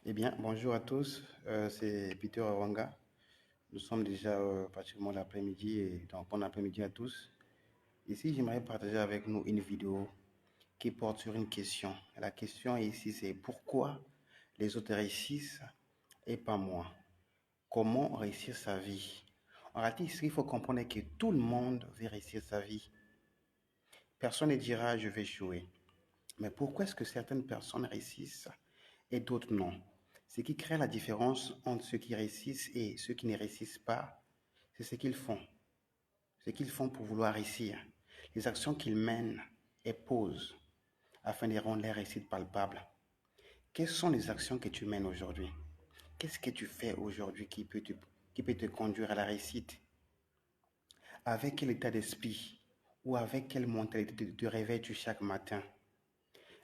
Eh bien, bonjour à tous, c'est Peter Awanga. Nous sommes déjà pratiquement l'après-midi et donc bon après-midi à tous. Ici, j'aimerais partager avec nous une vidéo qui porte sur une question. La question ici, c'est pourquoi les autres réussissent et pas moi? Comment réussir sa vie? En réalité, ici, il faut comprendre que tout le monde veut réussir sa vie. Personne ne dira je vais échouer. Mais pourquoi est-ce que certaines personnes réussissent et d'autres non? Ce qui crée la différence entre ceux qui réussissent et ceux qui ne réussissent pas, c'est ce qu'ils font. Ce qu'ils font pour vouloir réussir. Les actions qu'ils mènent et posent afin de rendre leur réussite palpable. Quelles sont les actions que tu mènes aujourd'hui? Qu'est-ce que tu fais aujourd'hui qui peut te conduire à la réussite? Avec quel état d'esprit ou avec quelle mentalité te réveilles-tu chaque matin?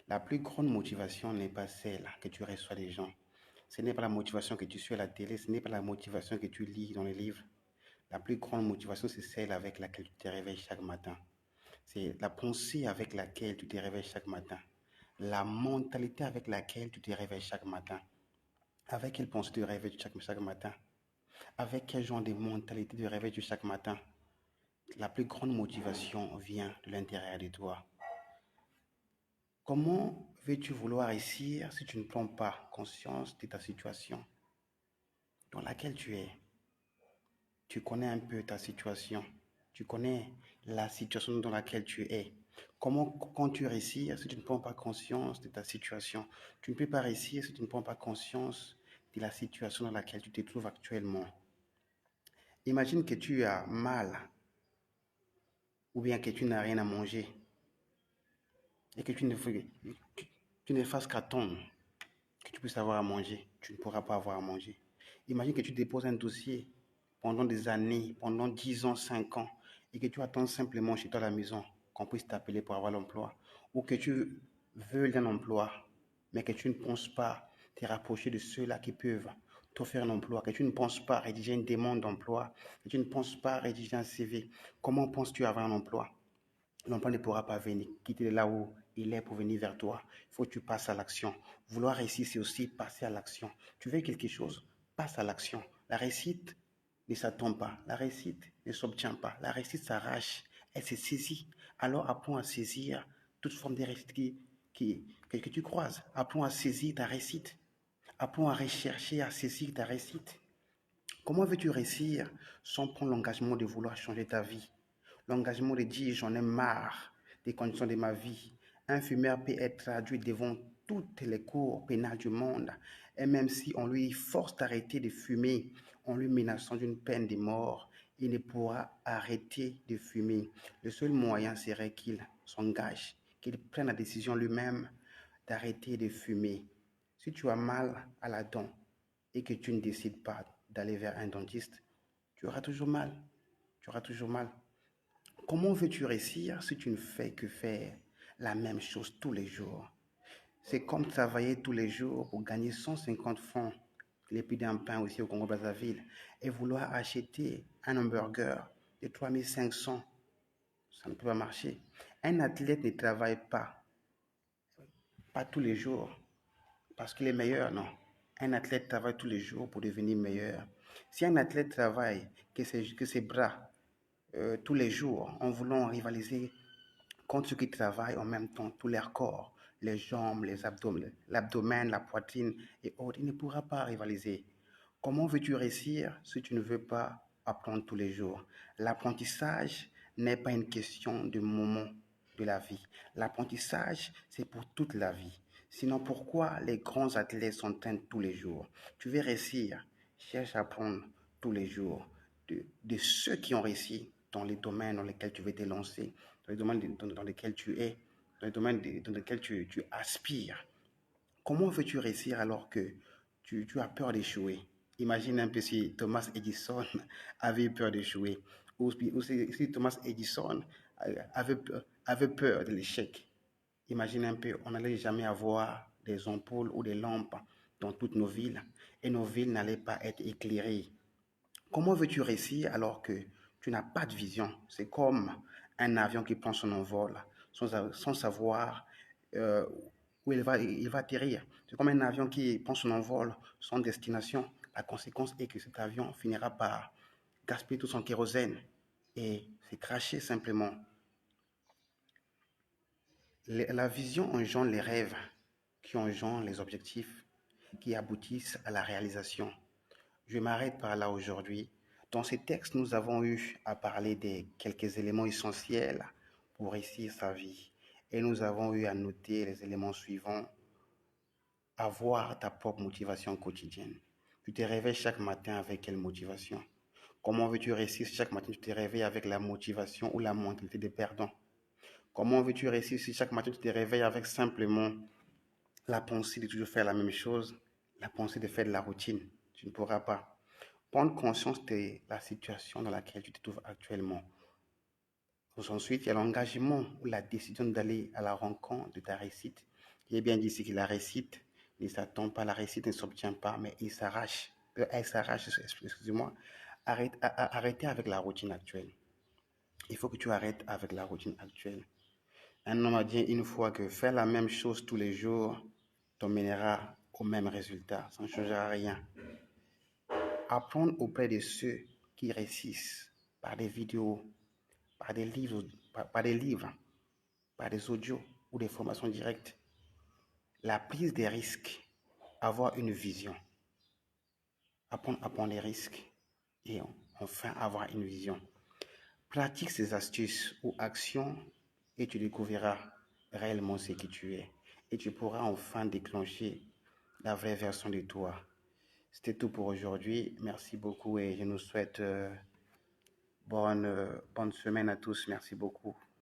La plus grande motivation n'est pas celle que tu reçois des gens. Ce n'est pas la motivation que tu suis à la télé, ce n'est pas la motivation que tu lis dans les livres. La plus grande motivation, c'est celle avec laquelle tu te réveilles chaque matin. C'est la pensée avec laquelle tu te réveilles chaque matin. La mentalité avec laquelle tu te réveilles chaque matin. Avec quelle pensée tu te réveilles chaque matin? Avec quel genre de mentalité tu te réveilles chaque matin? La plus grande motivation vient de l'intérieur de toi. Comment veux-tu vouloir réussir si tu ne prends pas conscience de ta situation dans laquelle tu es? Tu connais un peu ta situation. Tu connais la situation dans laquelle tu es. Comment comptes-tu réussir si tu ne prends pas conscience de ta situation? Tu ne peux pas réussir si tu ne prends pas conscience de la situation dans laquelle tu te trouves actuellement. Imagine que tu as mal ou bien que tu n'as rien à manger et que tu ne fasses qu'attendre que tu puisses avoir à manger. Tu ne pourras pas avoir à manger. Imagine que tu déposes un dossier pendant des années, pendant 10 ans, 5 ans, et que tu attends simplement chez toi à la maison qu'on puisse t'appeler pour avoir l'emploi, ou que tu veux un emploi, mais que tu ne penses pas te rapprocher de ceux-là qui peuvent t'offrir un emploi, que tu ne penses pas rédiger une demande d'emploi, que tu ne penses pas rédiger un CV. Comment penses-tu avoir un emploi? L'emploi ne pourra pas venir, quitter là où il est pour venir vers toi. Il faut que tu passes à l'action. Vouloir réussir, c'est aussi passer à l'action. Tu veux quelque chose, passe à l'action. La réussite ne s'attend pas. La réussite ne s'obtient pas. La réussite s'arrache. Elle se saisit. Alors apprends à saisir toute forme de réussite que tu croises. Apprends à saisir ta réussite. Apprends à rechercher, à saisir ta réussite. Comment veux-tu réussir sans prendre l'engagement de vouloir changer ta vie? L'engagement de dire j'en ai marre des conditions de ma vie. Un fumeur peut être traduit devant toutes les cours pénales du monde. Et même si on lui force d'arrêter de fumer en lui menaçant d'une peine de mort, il ne pourra arrêter de fumer. Le seul moyen serait qu'il s'engage, qu'il prenne la décision lui-même d'arrêter de fumer. Si tu as mal à la dent et que tu ne décides pas d'aller vers un dentiste, tu auras toujours mal. Tu auras toujours mal. Comment veux-tu réussir si tu ne fais que faire la même chose tous les jours? C'est comme travailler tous les jours pour gagner 150 francs, les prix d'un pain aussi au Congo-Brazzaville, et vouloir acheter un hamburger de 3500. Ça ne peut pas marcher. Un athlète ne travaille pas tous les jours parce qu'il est meilleur, non. Un athlète travaille tous les jours pour devenir meilleur. Si un athlète travaille, que ses bras tous les jours en voulant rivaliser contre ceux qui travaillent en même temps tout leur corps, les jambes, l'abdomen, la poitrine et autres, il ne pourra pas rivaliser. Comment veux-tu réussir si tu ne veux pas apprendre tous les jours? L'apprentissage n'est pas une question de moment de la vie. L'apprentissage, c'est pour toute la vie. Sinon, pourquoi les grands athlètes s'entraînent tous les jours? Tu veux réussir, cherche à apprendre tous les jours de ceux qui ont réussi dans les domaines dans lesquels tu veux te lancer, dans les domaines dans lesquels tu es, dans les domaines dans lesquels tu aspires. Comment veux-tu réussir alors que tu as peur d'échouer? Imagine un peu si Thomas Edison avait eu peur d'échouer, ou si Thomas Edison avait peur de l'échec. Imagine un peu, on n'allait jamais avoir des ampoules ou des lampes dans toutes nos villes, et nos villes n'allaient pas être éclairées. Comment veux-tu réussir alors que tu n'as pas de vision? C'est comme un avion qui prend son envol sans savoir euh, où il va atterrir. C'est comme un avion qui prend son envol, son destination. La conséquence est que cet avion finira par gaspiller tout son kérosène et se cracher simplement. La vision engendre les rêves, qui engendrent les objectifs, qui aboutissent à la réalisation. Je m'arrête par là aujourd'hui. Dans ces textes, nous avons eu à parler des quelques éléments essentiels pour réussir sa vie. Et nous avons eu à noter les éléments suivants. Avoir ta propre motivation quotidienne. Tu te réveilles chaque matin avec quelle motivation? Comment veux-tu réussir si chaque matin tu te réveilles avec la motivation ou la mentalité de perdant? Comment veux-tu réussir si chaque matin tu te réveilles avec simplement la pensée de toujours faire la même chose, la pensée de faire de la routine? Tu ne pourras pas. Prendre conscience de la situation dans laquelle tu te trouves actuellement. Ensuite, il y a l'engagement ou la décision d'aller à la rencontre de ta réussite. Il est bien dit ici que la réussite ne s'attend pas, la réussite ne s'obtient pas, mais elle s'arrache, excusez-moi. Arrêtez avec la routine actuelle. Il faut que tu arrêtes avec la routine actuelle. Un homme a dit une fois que faire la même chose tous les jours t'emmènera au même résultat. Ça ne changera rien. Apprendre auprès de ceux qui réussissent par des vidéos, par des livres, par des audios ou des formations directes. La prise des risques, avoir une vision, apprendre à prendre des risques et enfin avoir une vision. Pratique ces astuces ou actions et tu découvriras réellement ce qui tu es. Et tu pourras enfin déclencher la vraie version de toi. C'était tout pour aujourd'hui. Merci beaucoup et je nous souhaite bonne semaine à tous. Merci beaucoup.